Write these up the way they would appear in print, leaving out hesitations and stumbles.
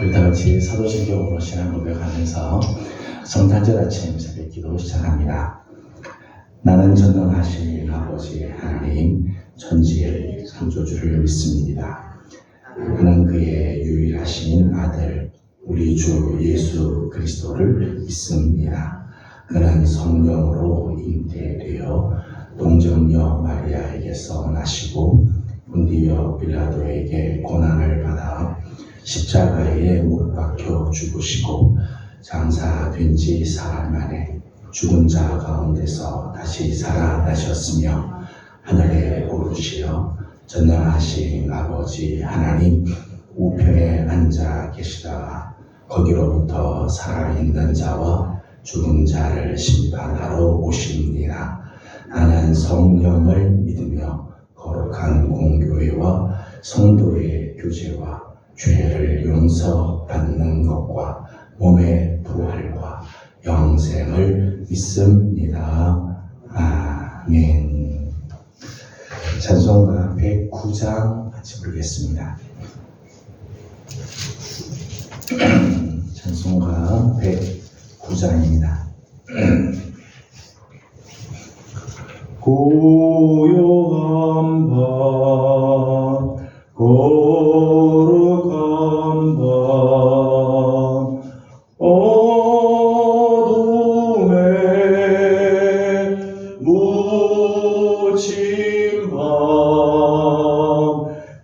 우리 다 같이 사도신경으로 신앙 고백하면서 성탄절 아침 새벽 기도 시작합니다. 나는 전능하신 아버지 하나님 전지의 창조주를 믿습니다. 나는 그의 유일하신 아들 우리 주 예수 그리스도를 믿습니다. 그는 성령으로 잉태되어 동정녀 마리아에게서 나시고 본디오 빌라도에게 고난을 받아 십자가에 못 박혀 죽으시고 장사된 지 사흘 만에 죽은 자 가운데서 다시 살아나셨으며 하늘에 오르시어 전능하신 아버지 하나님 우편에 앉아 계시다가 거기로부터 살아있는 자와 죽은 자를 심판하러 오십니다. 나는 성령을 믿으며 거룩한 공교회와 성도의 교제와 죄를 용서받는 것과 몸의 부활과 영생을 믿습니다. 아멘. 찬송가 109장 같이 부르겠습니다. 찬송가 109장입니다. 고요한 밤 거룩한 밤 어둠에 묻힌 밤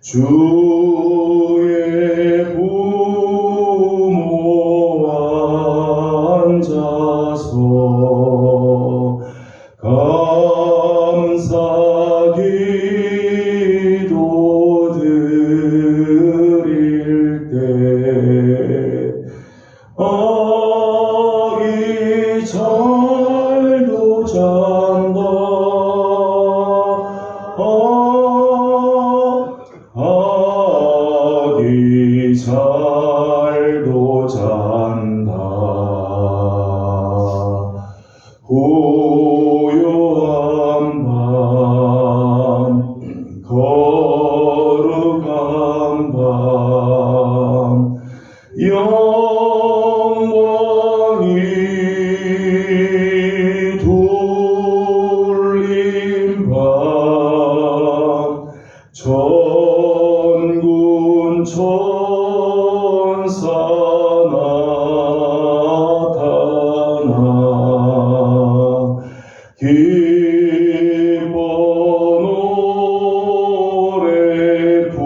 주의 부모와 앉아서 감사 기도 드릴 때 아기 잘도 잔다 아기 잘도 잔다 고요한 밤 거룩한 밤 영광이 돌린 밤 전군 천사 나타나 기뻐 노래 불렀네.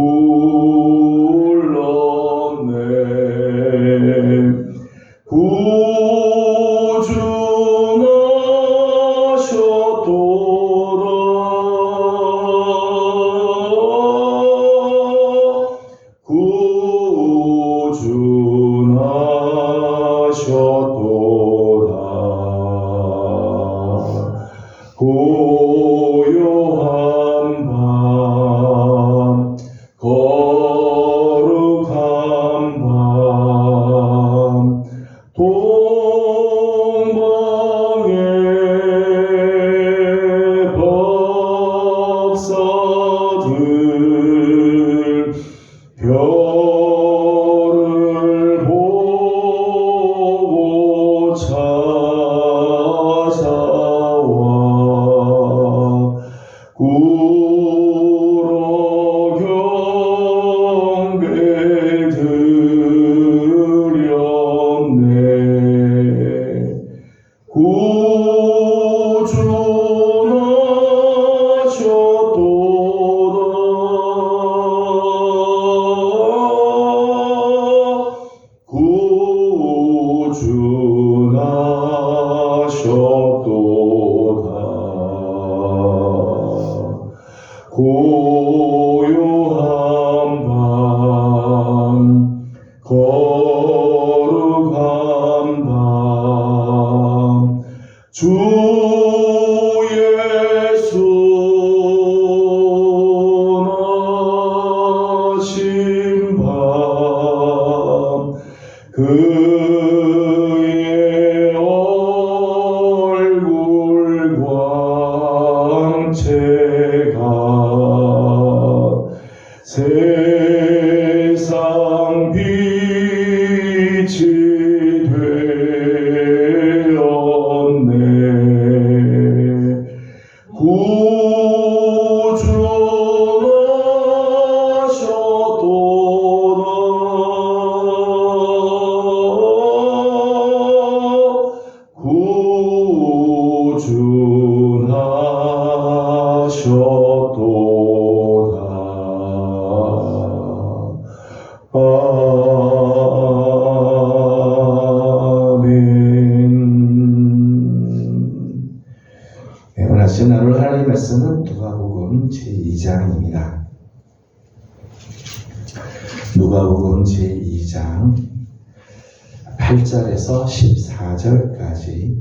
구주나셨도다. 고요한 밤 거룩한 밤 동방의 박사들 별을 보고 찾아와 구로 경배 드렸네. 구주나셨도다. 고요한 밤 거룩한 밤 주 예수 나신 밤 그의 얼굴 광채가 세상 빛 누가복음 제2장 8절에서 14절까지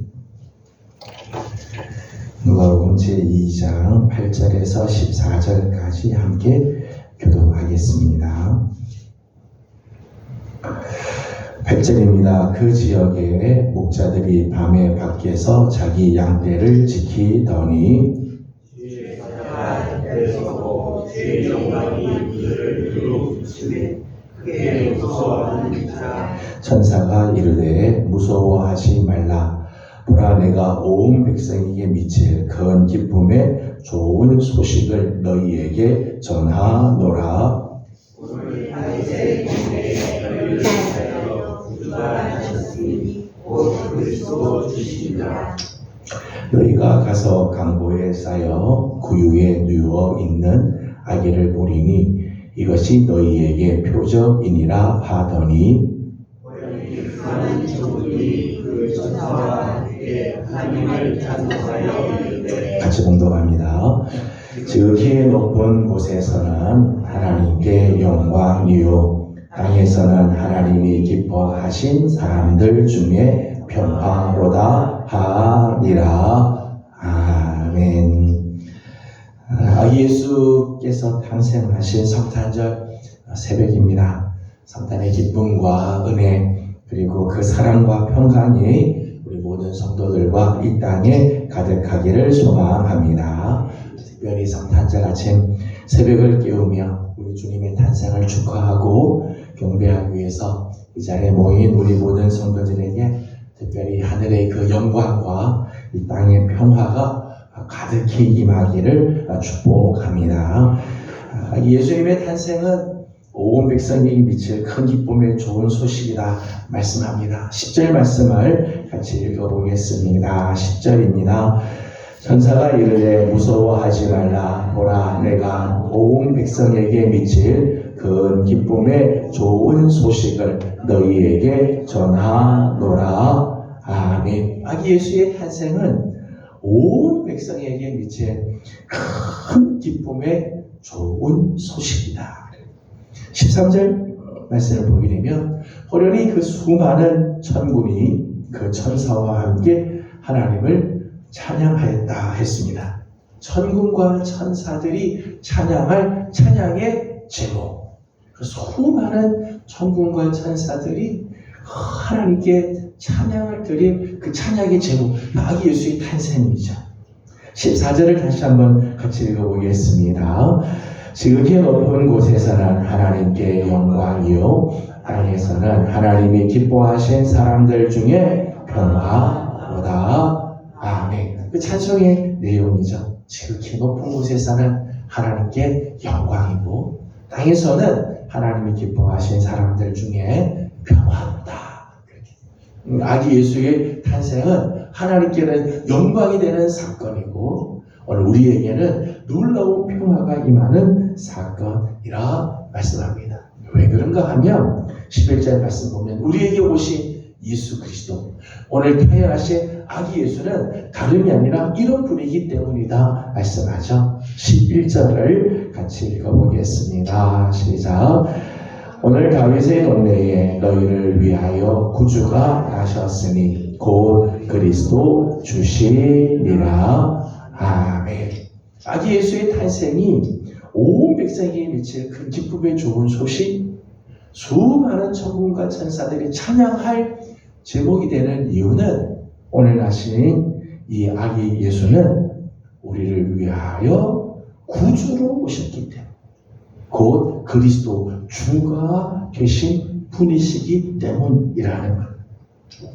누가복음 제2장 8절에서 14절까지 함께 교독하겠습니다. 8절입니다. 그 지역에 목자들이 밤에 밖에서 자기 양떼를 지키더니 천사가 이르되 무서워하지 말라. 보라, 내가 온 백성에게 미칠 큰 기쁨의 좋은 소식을 너희에게 전하노라. 너희가 가서 강보에 쌓여 구유에 누워 있는 아기를 보리니 이것이 너희에게 표적이니라 하더니 같이 봉독합니다. 지극히 높은 곳에서는 하나님께 영광이요 땅에서는 하나님이 기뻐하신 사람들 중에 평화로다 하니라. 아멘. 아기 예수께서 탄생하신 성탄절 새벽입니다. 성탄의 기쁨과 은혜 그리고 그 사랑과 평강이 우리 모든 성도들과 이 땅에 가득하기를 소망합니다. 특별히 성탄절 아침 새벽을 깨우며 우리 주님의 탄생을 축하하고 경배하기 위해서 이 자리에 모인 우리 모든 성도들에게 특별히 하늘의 그 영광과 이 땅의 평화가 가득히 임하기를 축복합니다. 예수님의 탄생은 온 백성에게 미칠 큰 기쁨의 좋은 소식이다 말씀합니다. 10절 말씀을 같이 읽어보겠습니다. 10절입니다. 천사가 이르되 무서워하지 말라. 보라, 내가 온 백성에게 미칠 큰 기쁨의 좋은 소식을 너희에게 전하노라. 아멘. 아기 예수의 탄생은 온 백성에게 미칠 큰 기쁨의 좋은 소식이다. 13절 말씀을 보게 되면 호련히 그 수많은 천군이 그 천사와 함께 하나님을 찬양하였다 했습니다. 천군과 천사들이 찬양할 찬양의 제목, 그 수많은 천군과 천사들이 하나님께 찬양을 드릴 그 찬양의 제목, 아기 예수의 탄생이죠. 14절을 다시 한번 같이 읽어보겠습니다. 지극히 높은 곳에서는 하나님께 영광이요 땅에서는 하나님이 기뻐하신 사람들 중에 평화로다. 아멘. 그 찬송의 내용이죠. 지극히 높은 곳에서는 하나님께 영광이고 땅에서는 하나님이 기뻐하신 사람들 중에 평화로다. 아기 예수의 탄생은 하나님께는 영광이 되는 사건이고 오늘 우리에게는 놀라운 평화가 임하는 사건이라 말씀합니다. 왜 그런가 하면 11절 말씀 보면 우리에게 오신 예수 그리스도, 오늘 태어나신 아기 예수는 다름이 아니라 이런 분이기 때문이다 말씀하죠. 11절을 같이 읽어보겠습니다. 시작. 오늘 다윗의 동네에 너희를 위하여 구주가 나셨으니 곧 그리스도 주시니라. 아멘. 아기 예수의 탄생이 온 백성에게 미칠 그 기쁨의 좋은 소식, 수많은 천군과 천사들이 찬양할 제목이 되는 이유는 오늘 나신 이 아기 예수는 우리를 위하여 구주로 오셨기 때문에, 곧 그리스도 주가 되신 분이시기 때문이라는 것.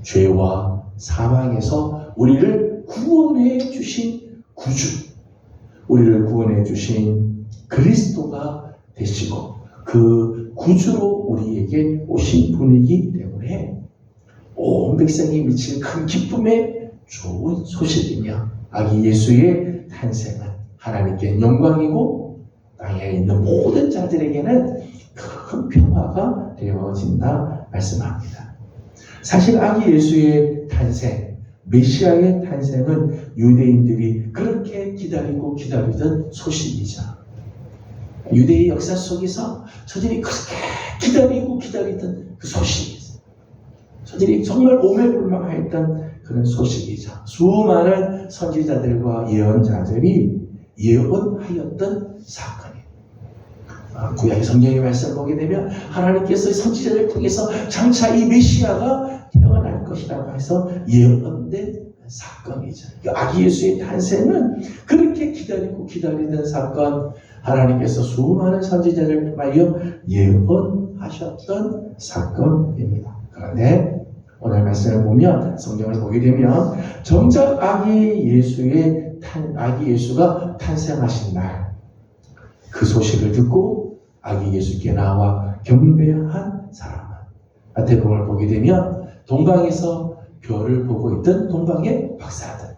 죄와 사망에서 우리를 구원해 주신 구주, 우리를 구원해 주신 그리스도가 되시고 그 구주로 우리에게 오신 분이기 때문에 온 백성이 미칠 큰 기쁨의 좋은 소식이며 아기 예수의 탄생은 하나님께 영광이고 땅에 있는 모든 자들에게는 큰 평화가 되어진다 말씀합니다. 사실 아기 예수의 탄생, 메시아의 탄생은 유대인들이 그렇게 기다리고 기다리던 소식이죠. 유대의 역사 속에서 저들이 그렇게 기다리고 기다리던 그 소식이죠. 저들이 정말 오매불망하였던 그런 소식이죠. 수많은 선지자들과 예언자들이 예언하였던 사건이에요. 구약의 성경의 말씀을 보게 되면 하나님께서 선지자를 통해서 장차 이 메시아가 태어날 것이라고 해서 예언된 사건이죠. 아기 예수의 탄생은 그렇게 기다리고 기다리던 사건, 하나님께서 수많은 선지자를 통하여 예언하셨던 사건입니다. 그런데 오늘 말씀을 보면, 성경을 보게 되면 정작 아기 예수가 탄생하신 날 그 소식을 듣고 아기 예수께 나와 경배한 사람은, 마태복음을 보게 되면 동방에서 별을 보고 있던 동방의 박사들,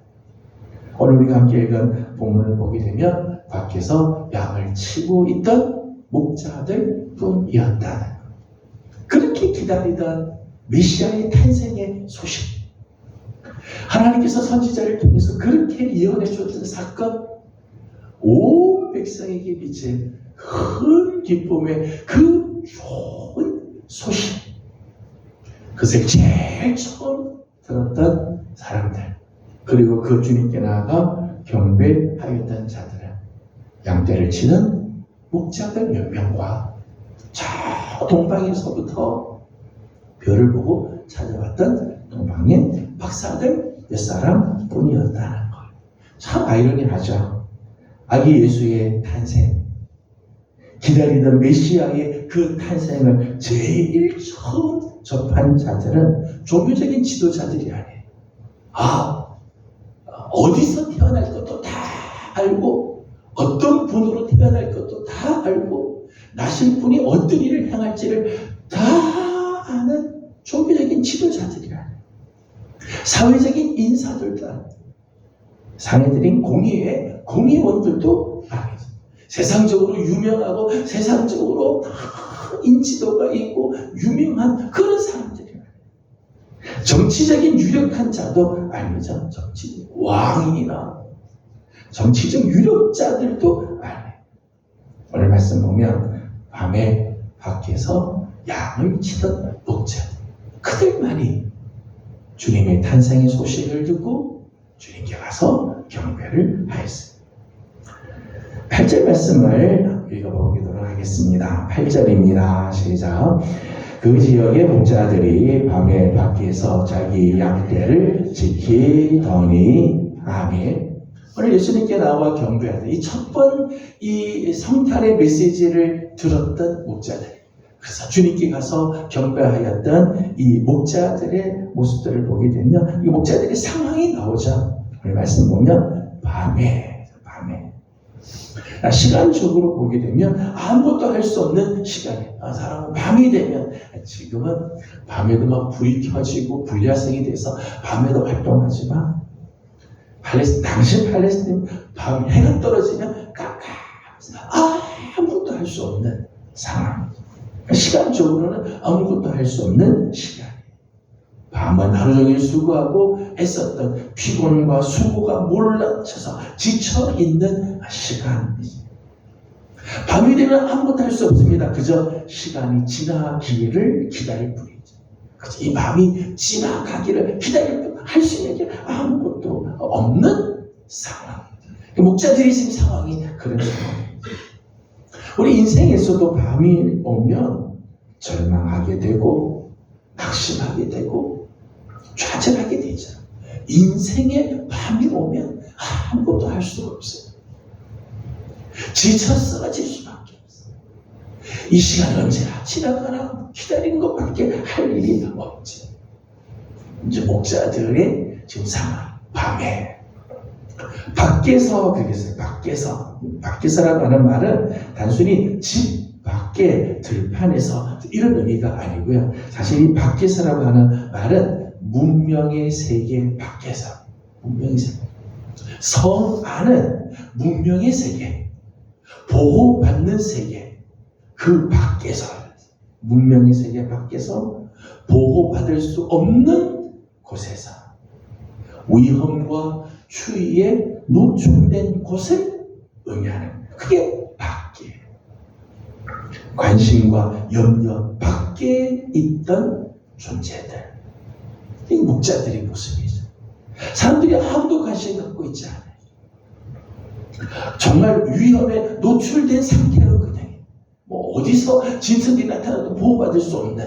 오늘 우리가 함께 읽은 본문을 보게 되면 밖에서 양을 치고 있던 목자들 뿐이었다는 것. 그렇게 기다리던 메시아의 탄생의 소식, 하나님께서 선지자를 통해서 그렇게 예언해 주었던 사건, 온 백성에게 비친 큰 기쁨의 그 좋은 소식, 그것을 제일 처음 들었던 사람들, 그리고 그 주님께 나아가 경배하였던 자들은 양떼를 치는 목자들 몇 명과 저 동방에서부터 별을 보고 찾아왔던 동방의 박사들 몇 사람 뿐이었다는 것. 참 아이러니하죠. 아기 예수의 탄생, 기다리던 메시아의 그 탄생을 제일 처음 접한 자들은 종교적인 지도자들이 아니에요. 어디서 태어날 것도 다 알고, 어떤 분으로 태어날 것도 다 알고, 나신 분이 어떤 일을 행할지를 다 아는 종교적인 지도자들이 아니에요. 사회적인 인사들도 아니에요. 사내들인 공의원들도 아니죠. 세상적으로 유명하고 세상적으로 인지도가 있고 유명한 그런 사람들이 아니에요. 정치적인 유력한 자도 아니죠. 왕이나 정치적 유력자들도 아니에요. 오늘 말씀 보면 밤에 밖에서 양을 치던 목자들, 그들만이 주님의 탄생의 소식을 듣고 주님께 가서 경배를 하였습니다. 8절 말씀을 읽어보도록 하겠습니다. 8절입니다. 시작. 그 지역의 목자들이 밤에 밖에서 자기 양떼를 지키더니. 아멘. 오늘 예수님께 나와 경배하던 이 첫 번 이 성탄의 메시지를 들었던 목자들, 그래서 주님께 가서 경배하였던 이 목자들의 모습들을 보게 되면 이 목자들의 상황이 나오죠. 오늘 말씀 보면 밤에 시간적으로 보게 되면 아무것도 할 수 없는 시간이에요. 사람은 밤이 되면, 지금은 밤에도 막 불이 켜지고 불야성이 돼서 밤에도 활동하지만 당시 팔레스타인 밤 해가 떨어지면 깜깜해서 아무것도 할 수 없는 상황이죠. 시간적으로는 아무것도 할 수 없는 시간이에요. 밤은 하루 종일 수고하고 애썼던 피곤과 수고가 몰라쳐서 지쳐있는 시간이죠. 밤이 되면 아무것도 할 수 없습니다. 그저 시간이 지나기를 기다릴 뿐이죠. 이 밤이 지나가기를 기다릴 뿐, 할 수 있는 게 아무것도 없는 상황. 목자들이 지금 상황이 그런 상황입니다. 우리 인생에서도 밤이 오면 절망하게 되고 낙심하게 되고 좌절하게 되죠. 인생에 밤이 오면 아무것도 할 수가 없어요. 지쳐 쓰러질 수밖에 없어요. 이 시간이 언제나 지나가나 기다리는 것밖에 할 일이 없지. 이제 목자들의 지금 상황, 밤에 밖에서, 그러겠어요. 밖에서라고 하는 말은 단순히 집 밖에 들판에서 이런 의미가 아니고요. 사실 이 밖에서라고 하는 말은 문명의 세계 밖에서, 문명의 세계, 성 안은 문명의 세계, 보호받는 세계, 그 밖에서, 문명의 세계 밖에서 보호받을 수 없는 곳에서 위험과 추위에 노출된 곳을 의미하는, 그게 밖이에요. 관심과 염려 밖에 있던 존재들. 이 목자들의 모습이죠. 사람들이 아무도 관심 갖고 있지 않아요. 정말 위험에 노출된 상태로 그냥 어디서 짐승이 나타나도 보호받을 수 없는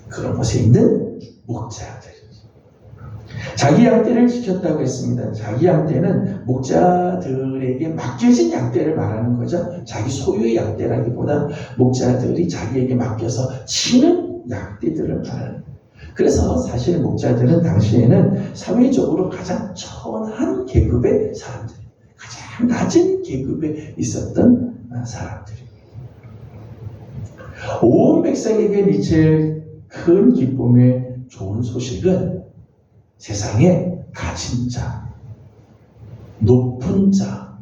그런 곳에 있는 목자들. 자기 양떼를 지켰다고 했습니다. 자기 양떼는 목자들에게 맡겨진 양떼를 말하는 거죠. 자기 소유의 양떼라기보다 목자들이 자기에게 맡겨서 치는 양떼들을 말하는 거예요. 그래서 사실 목자들은 당시에는 사회적으로 가장 천한 계급의 사람들, 가장 낮은 계급에 있었던 사람들입니다. 온 백성에게 미칠 큰 기쁨의 좋은 소식은 세상에 가진 자, 높은 자,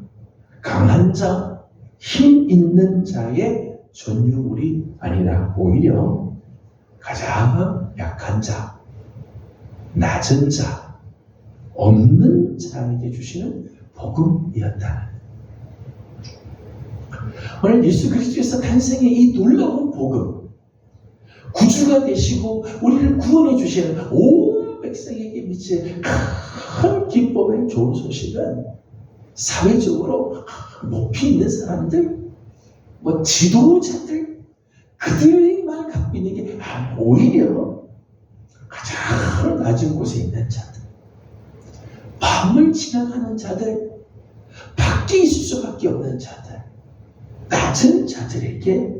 강한 자, 힘 있는 자의 전유물이 아니라 오히려 가장 약한 자, 낮은 자, 없는 자에게 주시는 복음이었다. 오늘 예수 그리스도에서 탄생의 이 놀라운 복음, 구주가 되시고 우리를 구원해 주시는 온 백성에게 미칠 큰 기쁨의 좋은 소식은 사회적으로 높이 있는 사람들, 지도자들, 그들만 갖고 있는 게 오히려 가장 낮은 곳에 있는 자들, 밤을 지나가는 자들, 밖에 있을 수밖에 없는 자들, 낮은 자들에게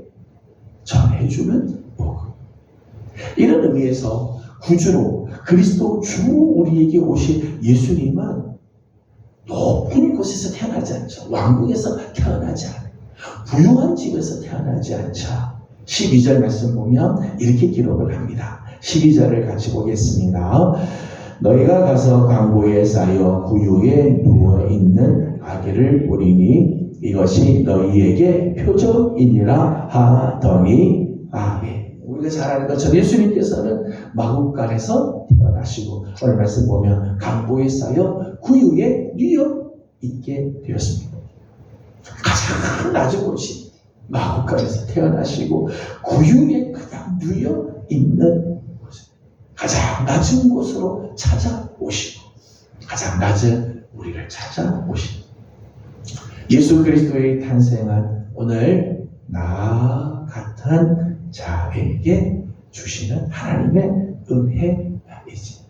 전해주는 복음. 이런 의미에서 구주로 그리스도 주 우리에게 오신 예수님은 높은 곳에서 태어나지 않죠. 왕궁에서 태어나지 않아요. 부유한 집에서 태어나지 않죠. 12절 말씀 보면 이렇게 기록을 합니다. 12절을 같이 보겠습니다. 너희가 가서 광고에 쌓여 구유에 누워있는 아기를 보리니 이것이 너희에게 표적이니라 하더니 아멘. 우리가 잘 아는 것처럼 예수님께서는 마구간에서 태어나시고 오늘 말씀 보면 강보에 쌓여 구유에 누워 있게 되었습니다. 가장 낮은 곳이 마구간에서 태어나시고 구유에 그냥 누워 있는 곳, 가장 낮은 곳으로 찾아오시고 가장 낮은 우리를 찾아오시고 예수 그리스도의 탄생은 오늘 나 같은 자에게 주시는 하나님의 은혜이지.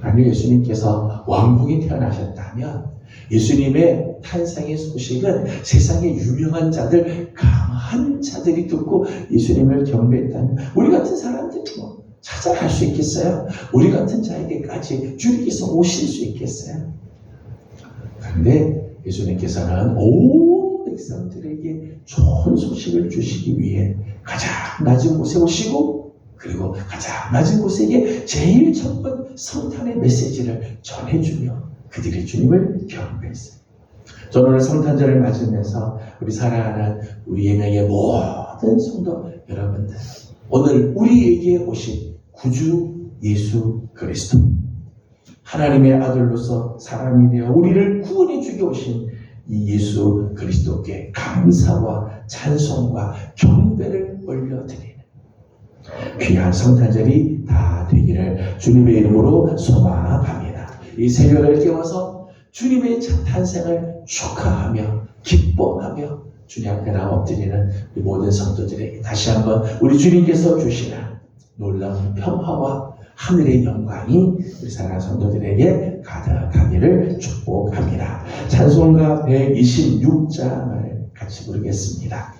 만약 예수님께서 왕궁에 태어나셨다면 예수님의 탄생의 소식은 세상의 유명한 자들, 강한 자들이 듣고 예수님을 경배했다면 우리 같은 사람들이 찾아갈 수 있겠어요? 우리 같은 자에게까지 주님께서 오실 수 있겠어요? 그런데 예수님께서는 온 백성들에게 좋은 소식을 주시기 위해 가장 낮은 곳에 오시고 그리고 가장 낮은 곳에게 제일 첫 번 성탄의 메시지를 전해주며 그들이 주님을 경배했어요. 저는 오늘 성탄절을 맞으면서 우리 사랑하는 우리 예명의 모든 성도 여러분들, 오늘 우리에게 오신 구주 예수 그리스도, 하나님의 아들로서 사람이 되어 우리를 구원해 주기 오신 이 예수 그리스도께 감사와 찬송과 경배를 올려드리는 귀한 성탄절이 다 되기를 주님의 이름으로 소망합니다. 이 새벽을 깨워서 주님의 탄생을 축하하며 기뻐하며 주님 앞에 나와 엎드리는 우리 모든 성도들에게 다시 한번 우리 주님께서 주시는 놀라운 평화와 하늘의 영광이 우리 사랑하는 성도들에게 가득하기를 축복합니다. 찬송가 126장을 같이 부르겠습니다.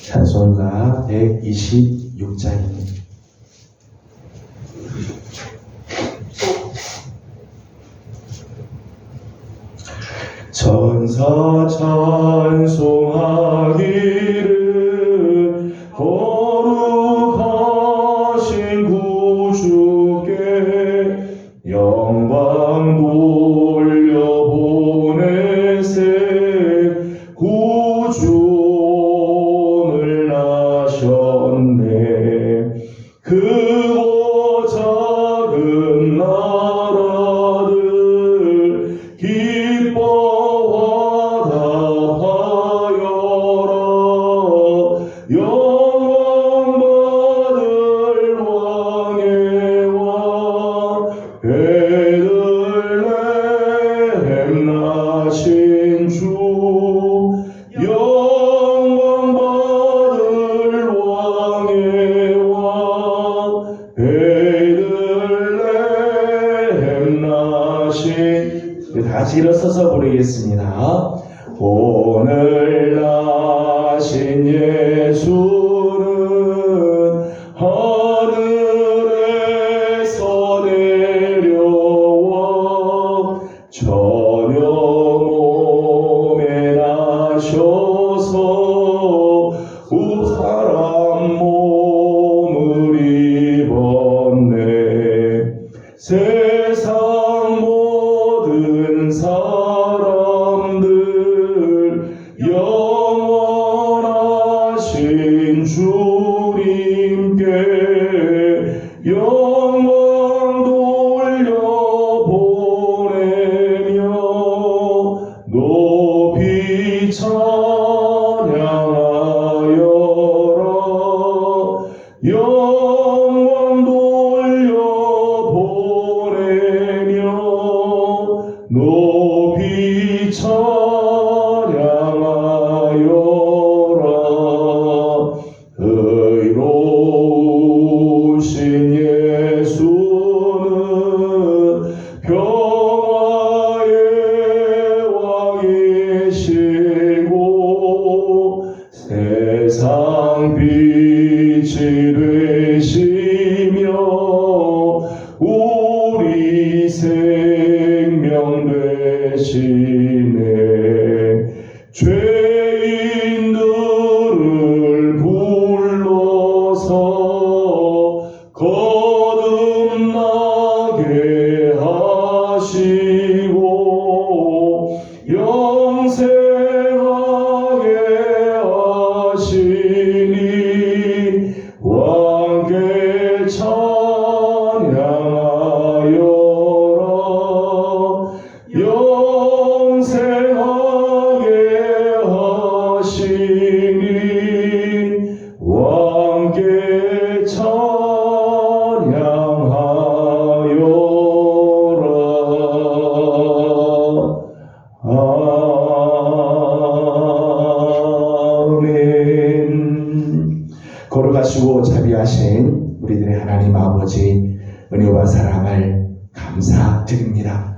찬송가 126장입니다. 천사 찬송하기를 거룩하신 구주께 영광 돌려보내세 구주를 나셨네. 크고 작은 나라들 기뻐하다 부르겠습니다. 오늘 나신 예수는 하늘에서 내려와 저녁 몸에 나셔서 사람 몸을 입었네. 세상 모든 사람들 영원하신 주님께 영광 돌려보내며 높이 찬양하여라. 영광 돌려보내며 높이 찬양하여라. 의로우신 예수는 평화의 왕이시고 세상 빛이 되시며 우리 생명 되시네. 죄인들을 불러서 거듭나게 하시고 영생하게 하시니 왕께 찬양하여라. 영생하게 하시니 왕께 찬양하여라. 아멘. 거룩하시고 자비하신 우리들의 하나님 아버지, 은혜와 사랑을 감사드립니다.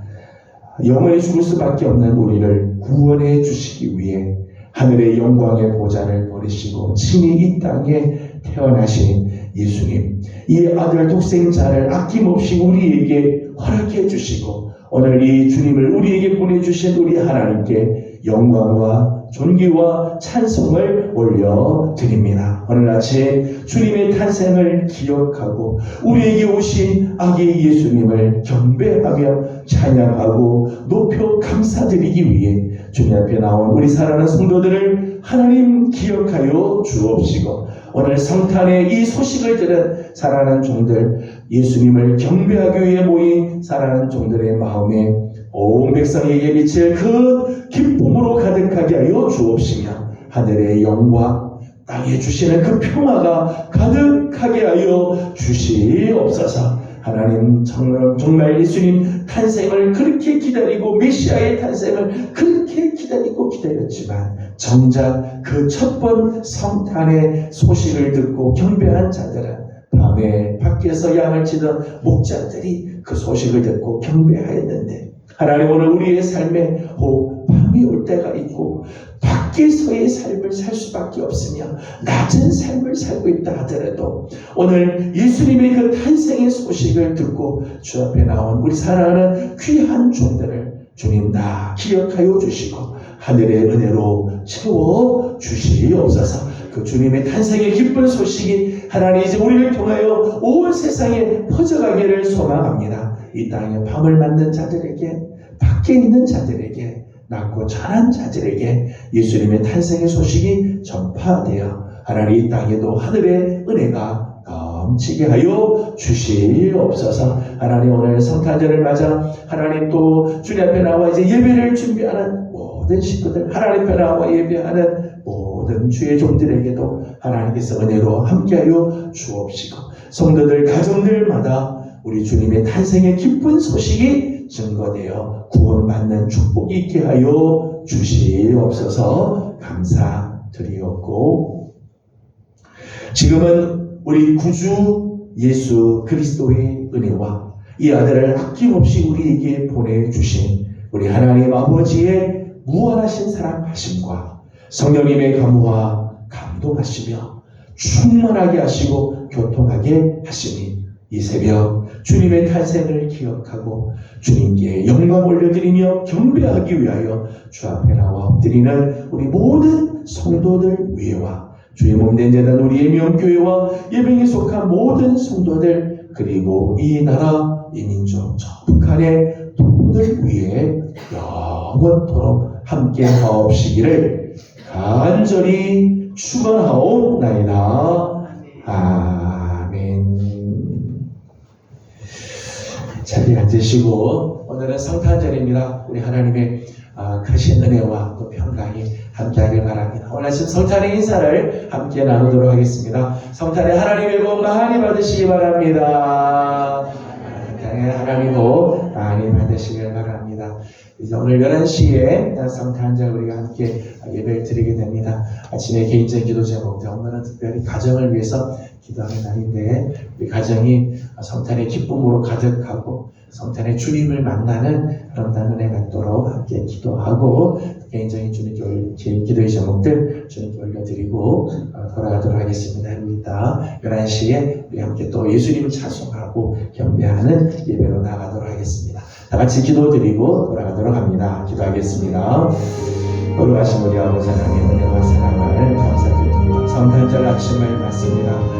영원히 죽을 수밖에 없는 우리를 구원해 주시기 위해 하늘의 영광의 보좌를 버리시고 친히 이 땅에 태어나신 예수님, 이 아들 독생자를 아낌없이 우리에게 허락해 주시고 오늘 이 주님을 우리에게 보내주신 우리 하나님께 영광과 존귀와 찬송을 올려드립니다. 오늘 아침 주님의 탄생을 기억하고 우리에게 오신 아기 예수님을 경배하며 찬양하고 높여 감사드리기 위해 주님 앞에 나온 우리 사랑하는 성도들을 하나님 기억하여 주옵시고 오늘 성탄의 이 소식을 들은 사랑하는 종들, 예수님을 경배하기 위해 모인 사랑하는 종들의 마음에 온 백성에게 미칠 그 기쁨으로 가득하게 하여 주옵시며 하늘의 영광, 땅에 주시는 그 평화가 가득하게 하여 주시옵소서. 하나님, 정말 예수님 탄생을 그렇게 기다리고 메시아의 탄생을 그렇게 기다리고 기다렸지만 정작 그 첫 번 성탄의 소식을 듣고 경배한 자들은 밤에 밖에서 양을 치던 목자들이 그 소식을 듣고 경배하였는데, 하나님 오늘 우리의 삶에 혹 밤이 올 때가 있고 밖에서의 삶을 살 수밖에 없으며 낮은 삶을 살고 있다 하더라도 오늘 예수님의 그 탄생의 소식을 듣고 주 앞에 나온 우리 사랑하는 귀한 종들을 주님 다 기억하여 주시고 하늘의 은혜로 채워 주시옵소서. 그 주님의 탄생의 기쁜 소식이 하나님 이제 우리를 통하여 온 세상에 퍼져가기를 소망합니다. 이 땅에 밤을 맞는 자들에게, 밖에 있는 자들에게, 낮고 찬한 자들에게 예수님의 탄생의 소식이 전파되어 하나님 이 땅에도 하늘의 은혜가 넘치게 하여 주시옵소서. 하나님 오늘 성탄절을 맞아 하나님 또 주님 앞에 나와 이제 예배를 준비하는 모든 식구들, 하나님 앞에 나와 예배하는 모든 주의 종들에게도 하나님께서 은혜로 함께하여 주옵시고 성도들 가정들마다 우리 주님의 탄생의 기쁜 소식이 증거되어 구원받는 축복이 있게 하여 주시옵소서. 감사드리옵고, 지금은 우리 구주 예수 그리스도의 은혜와 이 아들을 아낌없이 우리에게 보내주신 우리 하나님 아버지의 무한하신 사랑하심과 성령님의 감화 감동하시며 충만하게 하시고 교통하게 하시니 이 새벽 주님의 탄생을 기억하고 주님께 영광 올려드리며 경배하기 위하여 주 앞에 나와 엎드리는 우리 모든 성도들 위에와 주의 몸된 재단 우리의 명교회와 예배에 속한 모든 성도들 그리고 이 나라 이 민족 저 북한의 동무들 위에 영원토록 함께 하옵시기를 간절히 축원하옵나이다. 아멘. 자리에 앉으시고 오늘은 성탄절입니다. 우리 하나님의 크신 은혜와 또 평강이 함께하길 바랍니다. 오늘 아침 성탄의 인사를 함께 나누도록 하겠습니다. 성탄의 하나님의 복 많이 받으시기 바랍니다. 성탄의 하나님의 복 많이 받으시길 바랍니다. 이제 오늘 11시에 성탄절 우리가 함께 예배를 드리게 됩니다. 아침에 개인적인 기도 제목들 오늘은 특별히 가정을 위해서 기도하는 날인데 우리 가정이 성탄의 기쁨으로 가득하고 성탄의 주님을 만나는 그런 은혜 갖도록 함께 기도하고 개인적인 주님께 개인 기도의 제목들 주님께 올려드리고 돌아가도록 하겠습니다. 이따 11시에 우리 함께 또 예수님을 찬송하고 경배하는 예배로 나가도록 하겠습니다. 다 같이 기도드리고 돌아가도록 합니다. 기도하겠습니다. 거룩하신 우리 아버지 하나님 은혜와 사랑을 감사드립니다. 성탄절 아침을 맞습니다.